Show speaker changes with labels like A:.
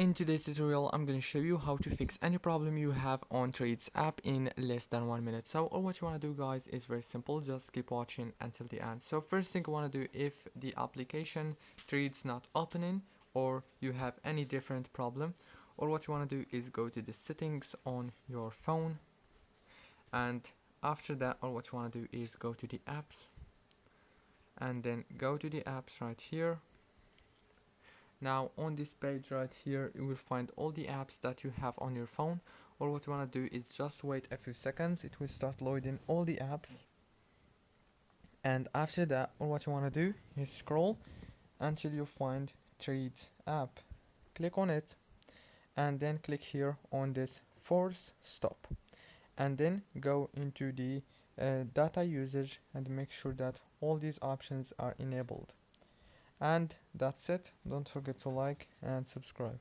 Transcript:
A: in today's tutorial, I'm going to show you how to fix any problem you have on Trades app in less than 1 minute. So all what you want to do, guys, is very simple. Just keep watching until the end. So first thing you want to do, if the application Trades not opening or you have any different problem, or what you want to do is go to the settings on your phone, and after that, all what you want to do is go to the apps, and then go to the apps right here. Now on this page right here, you will find all the apps that you have on your phone. Or what you want to do is just wait a few seconds. It will start loading all the apps, and after that, all what you want to do is scroll until you find Trades app. Click on it, and then click here on this force stop, and then go into the data usage and make sure that all these options are enabled. And that's it. Don't forget to like and subscribe.